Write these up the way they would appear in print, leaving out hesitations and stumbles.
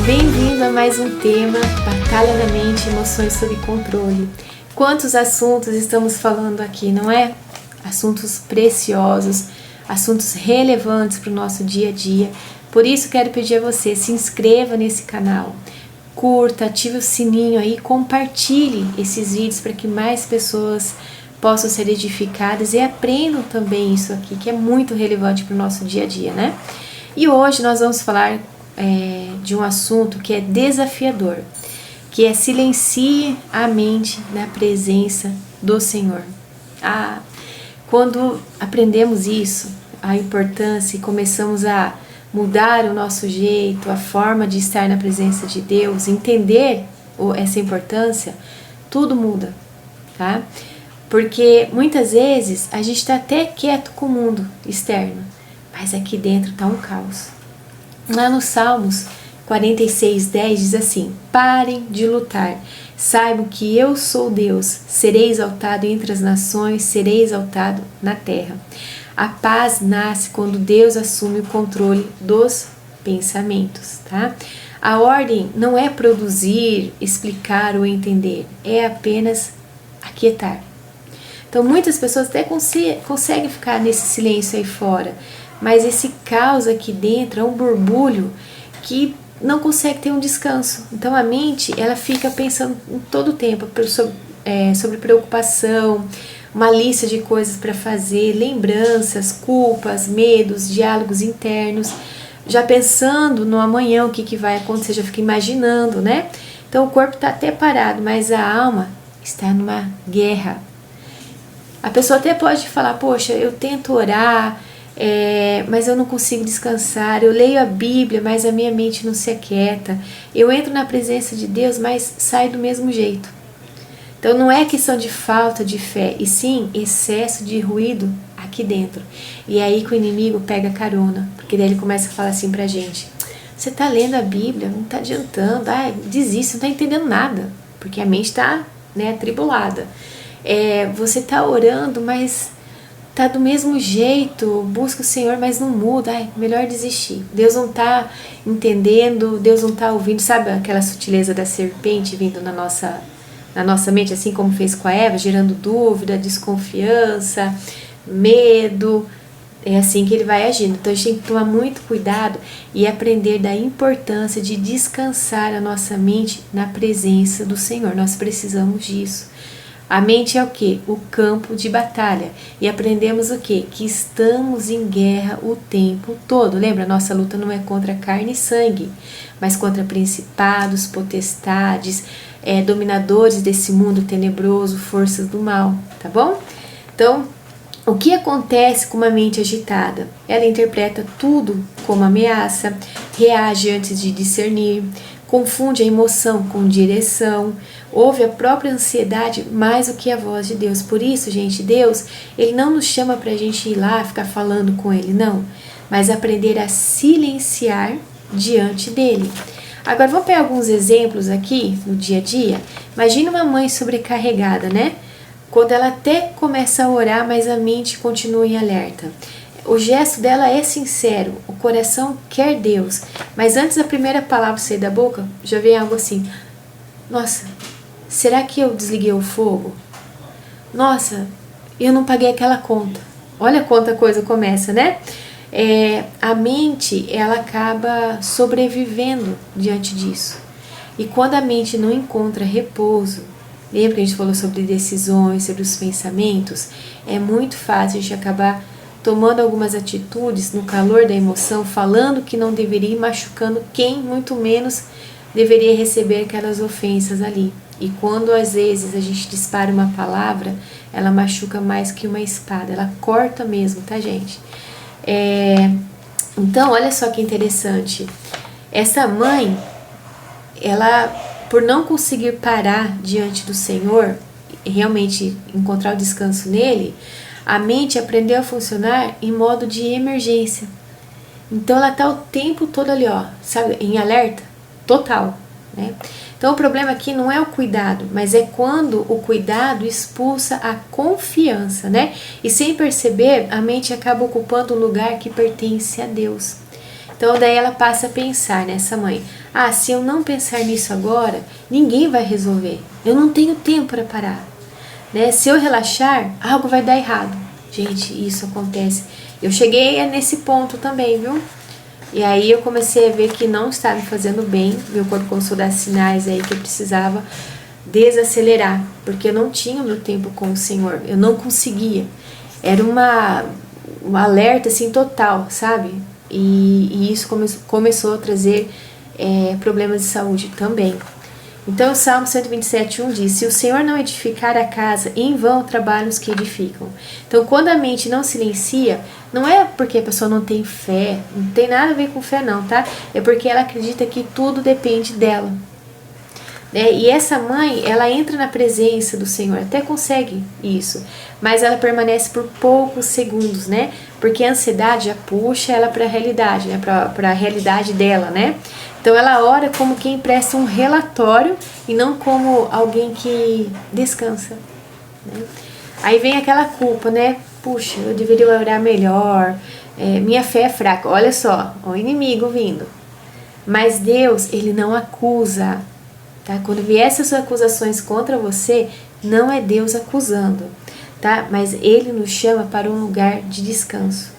Bem-vindo a mais um tema, Batalha da Mente, Emoções sob Controle. Quantos assuntos estamos falando aqui, não é? Assuntos preciosos, assuntos relevantes para o nosso dia a dia. Por isso quero pedir a você, se inscreva nesse canal, curta, ative o sininho aí, compartilhe esses vídeos para que mais pessoas possam ser edificadas e aprendam também isso aqui, que é muito relevante para o nosso dia a dia, né? E hoje nós vamos falar de um assunto que é desafiador, que é silencie a mente na presença do Senhor. Quando aprendemos isso, a importância, e começamos a mudar o nosso jeito, a forma de estar na presença de Deus, entender essa importância, tudo muda, tá? Porque muitas vezes a gente está até quieto com o mundo externo, mas aqui dentro está um caos. Lá no Salmos 46:10 diz assim: parem de lutar, saibam que eu sou Deus, serei exaltado entre as nações, serei exaltado na terra. A paz nasce quando Deus assume o controle dos pensamentos, tá? A ordem não é produzir, explicar ou entender, é apenas aquietar. Então muitas pessoas até conseguem ficar nesse silêncio aí fora, mas esse caos aqui dentro é um borbulho que não consegue ter um descanso. Então a mente, ela fica pensando em todo o tempo sobre preocupação, uma lista de coisas para fazer, lembranças, culpas, medos, diálogos internos, já pensando no amanhã, o que vai acontecer, já fica imaginando, né? Então o corpo está até parado, mas a alma está numa guerra. A pessoa até pode falar, poxa, eu tento orar, mas eu não consigo descansar, eu leio a Bíblia, mas a minha mente não se aquieta, eu entro na presença de Deus, mas saio do mesmo jeito. Então não é questão de falta de fé, e sim excesso de ruído aqui dentro. E é aí que o inimigo pega carona, porque daí ele começa a falar assim pra gente: você tá lendo a Bíblia, não tá adiantando, desiste, não tá entendendo nada, porque a mente tá, atribulada. Você tá orando, mas tá do mesmo jeito, busca o Senhor, mas não muda, melhor desistir. Deus não tá entendendo, Deus não tá ouvindo. Sabe aquela sutileza da serpente vindo na nossa mente, assim como fez com a Eva, gerando dúvida, desconfiança, medo? É assim que ele vai agindo. Então a gente tem que tomar muito cuidado e aprender da importância de descansar a nossa mente na presença do Senhor. Nós precisamos disso. A mente é o quê? O campo de batalha. E aprendemos o quê? Que estamos em guerra o tempo todo. Lembra? Nossa luta não é contra carne e sangue, mas contra principados, potestades, dominadores desse mundo tenebroso, forças do mal, tá bom? Então, o que acontece com uma mente agitada? Ela interpreta tudo como ameaça, reage antes de discernir, confunde a emoção com direção, ouve a própria ansiedade mais do que a voz de Deus. Por isso, gente, Deus, Ele não nos chama para a gente ir lá ficar falando com Ele, não, mas aprender a silenciar diante dEle. Agora, vamos pegar alguns exemplos aqui no dia a dia. Imagina uma mãe sobrecarregada, né? Quando ela até começa a orar, mas a mente continua em alerta. O gesto dela é sincero, o coração quer Deus, mas antes da primeira palavra sair da boca, já vem algo assim: nossa, será que eu desliguei o fogo? Nossa, eu não paguei aquela conta. Olha quanta coisa começa, né? A mente, ela acaba sobrevivendo diante disso. E quando a mente não encontra repouso, lembra que a gente falou sobre decisões, sobre os pensamentos? É muito fácil a gente acabar tomando algumas atitudes no calor da emoção, falando que não deveria e machucando quem muito menos deveria receber aquelas ofensas ali. E quando às vezes a gente dispara uma palavra, ela machuca mais que uma espada, ela corta mesmo, tá, gente? Então, olha só que interessante. Essa mãe, ela, por não conseguir parar diante do Senhor, realmente encontrar o descanso nele, a mente aprendeu a funcionar em modo de emergência. Então ela tá o tempo todo ali, ó, sabe, em alerta total, né? Então o problema aqui não é o cuidado, mas é quando o cuidado expulsa a confiança, né? E sem perceber, a mente acaba ocupando um lugar que pertence a Deus. Então daí ela passa a pensar nessa mãe: ah, se eu não pensar nisso agora, ninguém vai resolver. Eu não tenho tempo para parar, né? Se eu relaxar, algo vai dar errado. Gente, isso acontece. Eu cheguei nesse ponto também, viu? E aí eu comecei a ver que não estava me fazendo bem. Meu corpo começou a dar sinais aí que eu precisava desacelerar, porque eu não tinha o meu tempo com o Senhor. Eu não conseguia. Era um alerta assim total, sabe? E isso começou a trazer problemas de saúde também. Então o Salmo 127:1 diz: se o Senhor não edificar a casa, em vão trabalham os que edificam. Então quando a mente não silencia, não é porque a pessoa não tem fé, não tem nada a ver com fé não, tá? É porque ela acredita que tudo depende dela. E essa mãe, ela entra na presença do Senhor, até consegue isso, mas ela permanece por poucos segundos, né? Porque a ansiedade já puxa ela para a realidade, né? Para a realidade dela, né? Então ela ora como quem presta um relatório e não como alguém que descansa, né? Aí vem aquela culpa, né? Puxa, eu deveria orar melhor, minha fé é fraca. Olha só, o inimigo vindo. Mas Deus, ele não acusa. Tá? Quando vier essas acusações contra você, não é Deus acusando, tá? Mas Ele nos chama para um lugar de descanso.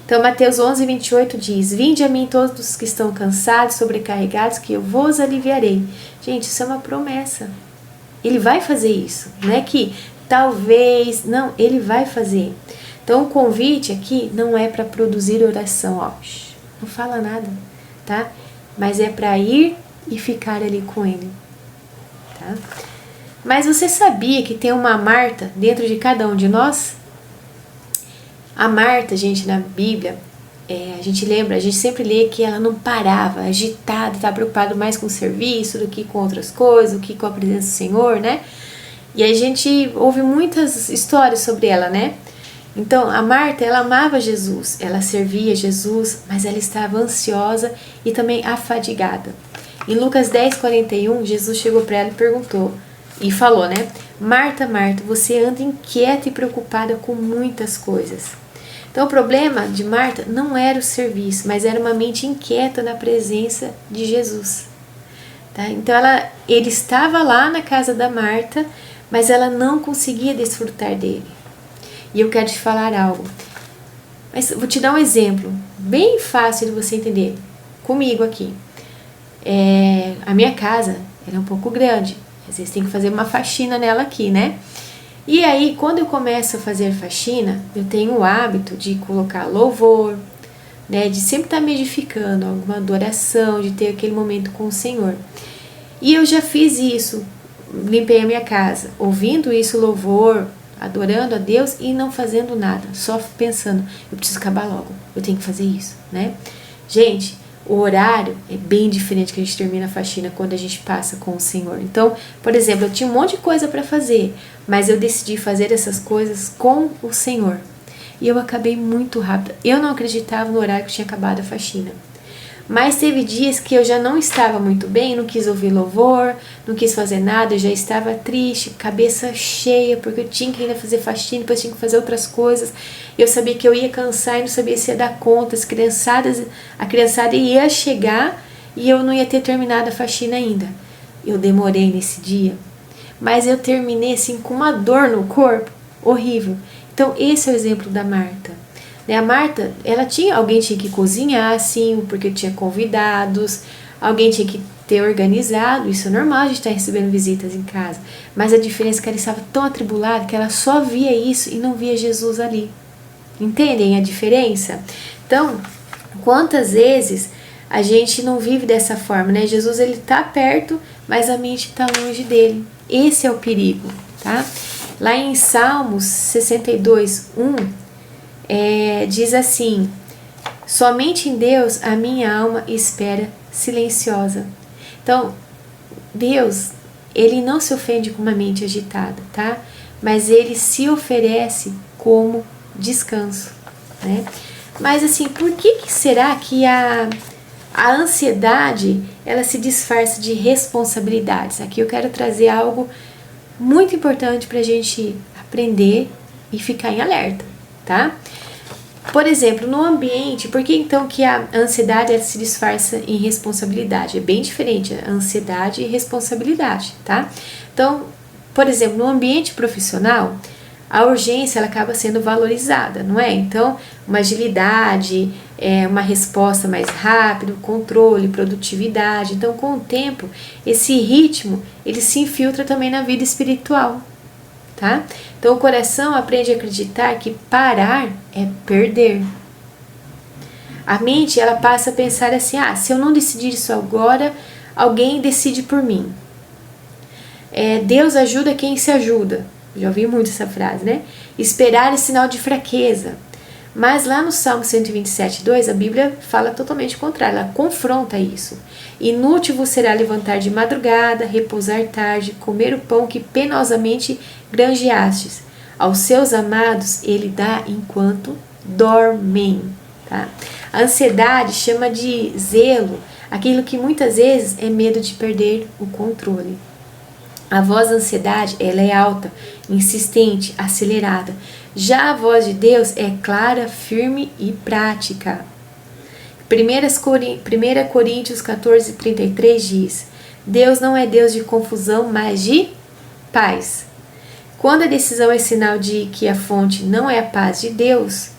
Então Mateus 11:28 diz: vinde a mim todos os que estão cansados, sobrecarregados, que eu vos aliviarei. Gente, isso é uma promessa. Ele vai fazer isso, não é que talvez, não, Ele vai fazer. Então o convite aqui não é para produzir oração, ó, não fala nada, tá? Mas é para ir e ficar ali com Ele, tá? Mas você sabia que tem uma Marta dentro de cada um de nós? A Marta, gente, na Bíblia, a gente sempre lê que ela não parava, agitada, estava preocupada mais com o serviço do que com outras coisas, do que com a presença do Senhor, né? E a gente ouve muitas histórias sobre ela, né? Então, a Marta, ela amava Jesus, ela servia Jesus, mas ela estava ansiosa e também afadigada. Em Lucas 10:41, Jesus chegou para ela e perguntou, e falou, né? Marta, Marta, você anda inquieta e preocupada com muitas coisas. Então o problema de Marta não era o serviço, mas era uma mente inquieta na presença de Jesus. Tá? Então ele estava lá na casa da Marta, mas ela não conseguia desfrutar dele. E eu quero te falar algo. Mas vou te dar um exemplo, bem fácil de você entender. Comigo aqui. A minha casa é um pouco grande. Às vezes tem que fazer uma faxina nela aqui, né? E aí, quando eu começo a fazer faxina, eu tenho o hábito de colocar louvor, né? De sempre estar me edificando, alguma adoração, de ter aquele momento com o Senhor. E eu já fiz isso, limpei a minha casa, ouvindo isso, louvor, adorando a Deus e não fazendo nada, só pensando, eu preciso acabar logo, eu tenho que fazer isso, né? Gente, o horário é bem diferente que a gente termina a faxina quando a gente passa com o Senhor. Então, por exemplo, eu tinha um monte de coisa para fazer, mas eu decidi fazer essas coisas com o Senhor. E eu acabei muito rápido. Eu não acreditava no horário que tinha acabado a faxina. Mas teve dias que eu já não estava muito bem, não quis ouvir louvor, não quis fazer nada, eu já estava triste, cabeça cheia, porque eu tinha que ainda fazer faxina, depois tinha que fazer outras coisas. Eu sabia que eu ia cansar e não sabia se ia dar conta, a criançada ia chegar e eu não ia ter terminado a faxina ainda. Eu demorei nesse dia, mas eu terminei assim com uma dor no corpo, horrível. Então esse é o exemplo da Marta. A Marta, alguém tinha que cozinhar, assim, porque tinha convidados, alguém tinha que ter organizado, isso é normal, a gente está recebendo visitas em casa, mas a diferença é que ela estava tão atribulada que ela só via isso e não via Jesus ali. Entendem a diferença? Então, quantas vezes a gente não vive dessa forma, né? Jesus, ele está perto, mas a mente está longe dele. Esse é o perigo, tá? Lá em Salmos 62:1, diz assim: somente em Deus a minha alma espera silenciosa. Então, Deus, ele não se ofende com uma mente agitada, tá? Mas ele se oferece como descanso, né? Mas assim, por que será que a ansiedade, ela se disfarça de responsabilidades? Aqui eu quero trazer algo muito importante para a gente aprender e ficar em alerta, tá? Por exemplo, no ambiente, por que então que a ansiedade, ela se disfarça em responsabilidade? É bem diferente a ansiedade e responsabilidade, tá? Então, por exemplo, no ambiente profissional, a urgência, ela acaba sendo valorizada, não é? Então, uma agilidade, uma resposta mais rápida, controle, produtividade. Então, com o tempo, esse ritmo, ele se infiltra também na vida espiritual, tá? Então, o coração aprende a acreditar que parar é perder. A mente, ela passa a pensar assim, se eu não decidir isso agora, alguém decide por mim. Deus ajuda quem se ajuda. Já ouvi muito essa frase, né? Esperar é sinal de fraqueza. Mas lá no Salmo 127:2, a Bíblia fala totalmente o contrário, ela confronta isso. Inútil vos será levantar de madrugada, repousar tarde, comer o pão que penosamente granjeastes. Aos seus amados ele dá enquanto dormem. Tá? A ansiedade chama de zelo aquilo que muitas vezes é medo de perder o controle. A voz da ansiedade, ela é alta, insistente, acelerada. Já a voz de Deus é clara, firme e prática. 1 Coríntios 14:33 diz: Deus não é Deus de confusão, mas de paz. Quando a decisão é sinal de que a fonte não é a paz de Deus,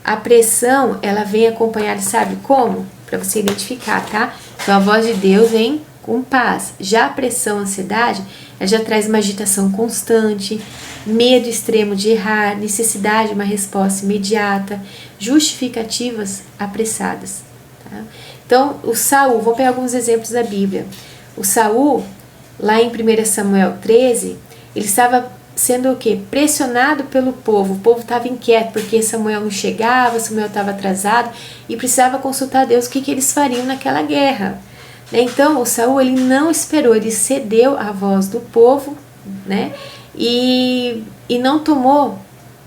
a pressão, ela vem acompanhada, sabe como? Para você identificar, tá? Então a voz de Deus vem com paz. Já a pressão, a ansiedade, ela já traz uma agitação constante, medo extremo de errar, necessidade de uma resposta imediata, justificativas apressadas. Tá? Então, o Saul, vou pegar alguns exemplos da Bíblia. O Saul, lá em 1 Samuel 13, ele estava sendo o quê? Pressionado pelo povo. O povo estava inquieto porque Samuel não chegava, Samuel estava atrasado e precisava consultar Deus o que eles fariam naquela guerra. Então, o Saul, ele não esperou, ele cedeu à voz do povo, né? E não tomou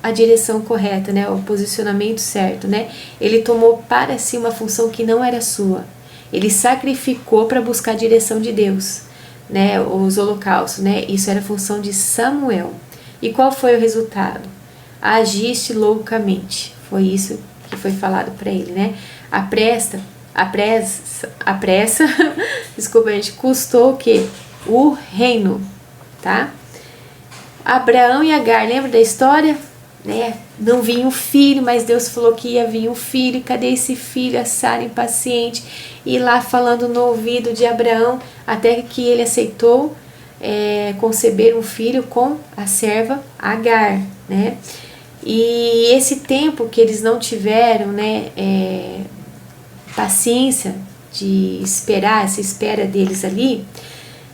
a direção correta, né? O posicionamento certo, né? Ele tomou para si uma função que não era sua. Ele sacrificou para buscar a direção de Deus, né? Os holocaustos, né? Isso era função de Samuel. E qual foi o resultado? Agiste loucamente. Foi isso que foi falado para ele, né? A pressa, desculpa, gente, custou o quê? O reino, tá? Abraão e Agar, lembra da história? Né? Não vinha um filho, mas Deus falou que ia vir um filho. Cadê esse filho? A Sara, impaciente, e lá falando no ouvido de Abraão, até que ele aceitou conceber um filho com a serva Agar, né? E esse tempo que eles não tiveram, né, paciência de esperar, essa espera deles ali,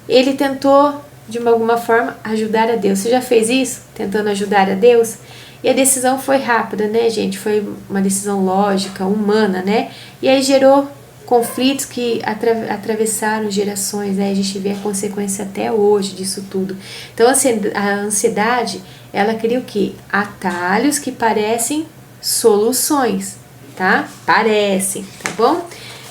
ele tentou de alguma forma ajudar a Deus. Você já fez isso? Tentando ajudar a Deus? E a decisão foi rápida, né, gente? Foi uma decisão lógica, humana, né? E aí gerou conflitos que atravessaram gerações, né? A gente vê a consequência até hoje disso tudo. Então, a ansiedade, ela cria o quê? Atalhos que parecem soluções, tá? Parecem, tá bom?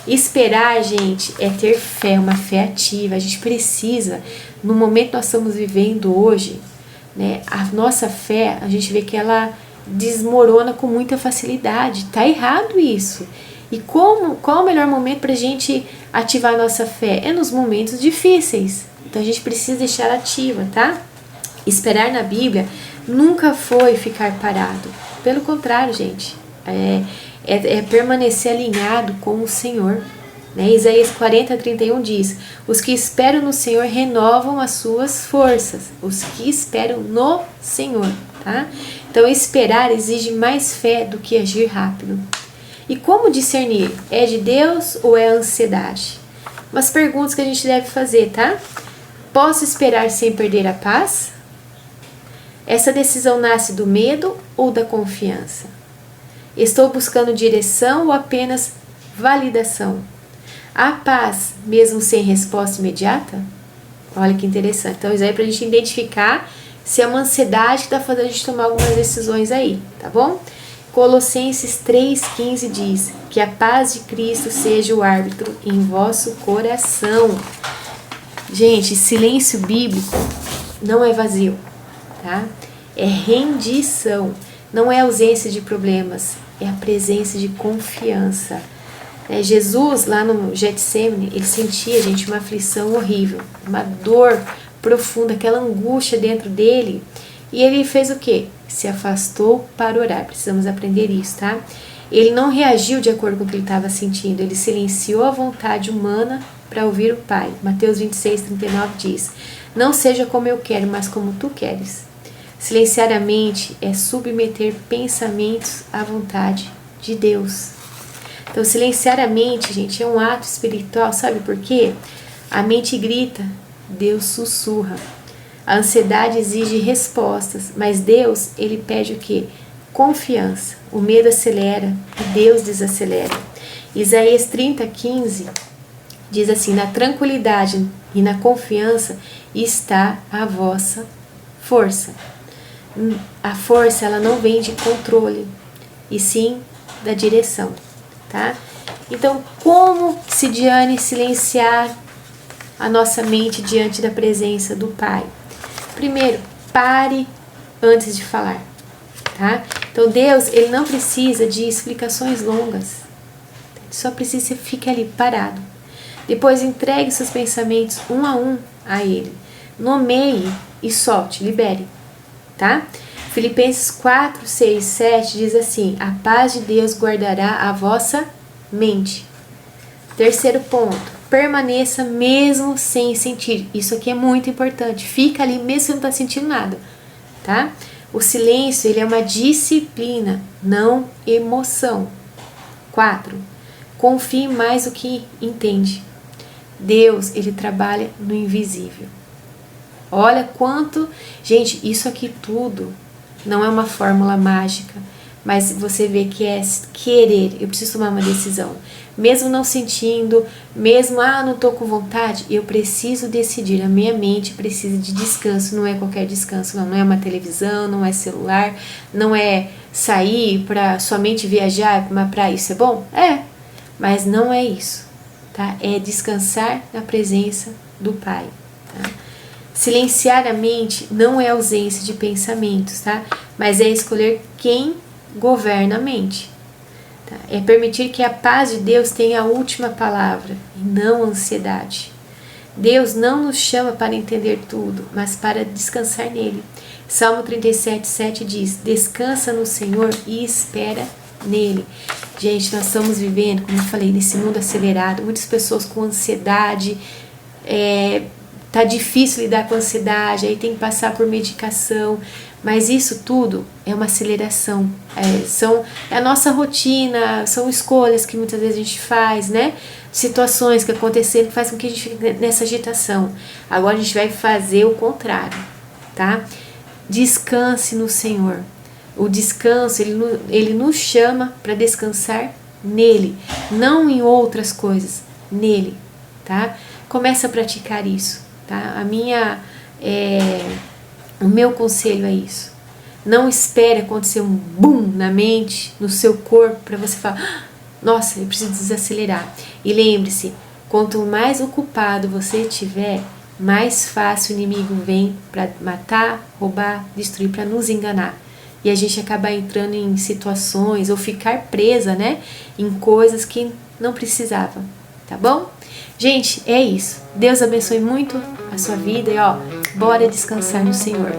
Esperar, gente, é ter fé, uma fé ativa. A gente precisa, no momento que nós estamos vivendo hoje, né, a nossa fé, a gente vê que ela desmorona com muita facilidade. Tá errado isso. E qual o melhor momento para a gente ativar a nossa fé? É nos momentos difíceis. Então a gente precisa deixar ativa, tá? Esperar na Bíblia nunca foi ficar parado. Pelo contrário, gente, é permanecer alinhado com o Senhor. Né? Isaías 40:31 diz: os que esperam no Senhor renovam as suas forças. Os que esperam no Senhor, tá? Então esperar exige mais fé do que agir rápido. E como discernir? É de Deus ou é ansiedade? Umas perguntas que a gente deve fazer, tá? Posso esperar sem perder a paz? Essa decisão nasce do medo ou da confiança? Estou buscando direção ou apenas validação? Há paz mesmo sem resposta imediata? Olha que interessante. Então isso aí é pra gente identificar se é uma ansiedade que está fazendo a gente tomar algumas decisões aí, tá bom? Colossenses 3,15 diz que a paz de Cristo seja o árbitro em vosso coração. Gente, silêncio bíblico não é vazio, tá? É rendição, não é ausência de problemas, é a presença de confiança. Jesus, lá no Getsemane, ele sentia, gente, uma aflição horrível, uma dor profunda, aquela angústia dentro dele. E ele fez o quê? Se afastou para orar. Precisamos aprender isso, tá? Ele não reagiu de acordo com o que ele estava sentindo. Ele silenciou a vontade humana para ouvir o Pai. Mateus 26:39 diz: não seja como eu quero, mas como tu queres. Silenciar a mente é submeter pensamentos à vontade de Deus. Então, silenciar a mente, gente, é um ato espiritual. Sabe por quê? A mente grita, Deus sussurra. A ansiedade exige respostas, mas Deus, ele pede o quê? Confiança. O medo acelera e Deus desacelera. Isaías 30:15 diz assim: na tranquilidade e na confiança está a vossa força. A força, ela não vem de controle, e sim da direção, tá? Então, como, Cidiane, silenciar a nossa mente diante da presença do Pai? Primeiro, pare antes de falar, tá? Então, Deus, ele não precisa de explicações longas. Só precisa que você fique ali parado. Depois, entregue seus pensamentos um a Ele. Nomeie e solte, libere, tá? Filipenses 4:6-7 diz assim: a paz de Deus guardará a vossa mente. Terceiro ponto, permaneça mesmo sem sentir. Isso aqui é muito importante. Fica ali mesmo se não está sentindo nada, tá? O silêncio, ele é uma disciplina, não emoção. 4. Confie mais do que entende. Deus, ele trabalha no invisível. Olha quanto... Gente, isso aqui tudo não é uma fórmula mágica, mas você vê que é querer. Eu preciso tomar uma decisão. Mesmo não sentindo, mesmo, não tô com vontade, eu preciso decidir. A minha mente precisa de descanso, não é qualquer descanso, não é uma televisão, não é celular, não é sair para somente viajar para uma praia. Isso é bom? É, mas não é isso, tá? É descansar na presença do Pai, tá? Silenciar a mente não é ausência de pensamentos, tá? Mas é escolher quem governa a mente. É permitir que a paz de Deus tenha a última palavra e não a ansiedade. Deus não nos chama para entender tudo, mas para descansar nele. Salmo 37:7 diz: descansa no Senhor e espera nele. Gente, nós estamos vivendo, como eu falei, nesse mundo acelerado, muitas pessoas com ansiedade, tá difícil lidar com a ansiedade, aí tem que passar por medicação, mas isso tudo é uma aceleração, é a nossa rotina, são escolhas que muitas vezes a gente faz, né? Situações que aconteceram que fazem com que a gente fique nessa agitação. Agora a gente vai fazer o contrário, tá? Descanse no Senhor. O descanso, ele nos chama para descansar nele, não em outras coisas, nele, tá? Começa a praticar isso, tá? O meu conselho é isso. Não espere acontecer um boom na mente, no seu corpo, para você falar: nossa, eu preciso desacelerar. E lembre-se, quanto mais ocupado você estiver, mais fácil o inimigo vem para matar, roubar, destruir, para nos enganar. E a gente acabar entrando em situações ou ficar presa, né, em coisas que não precisava, tá bom? Gente, é isso. Deus abençoe muito a sua vida e bora descansar no Senhor.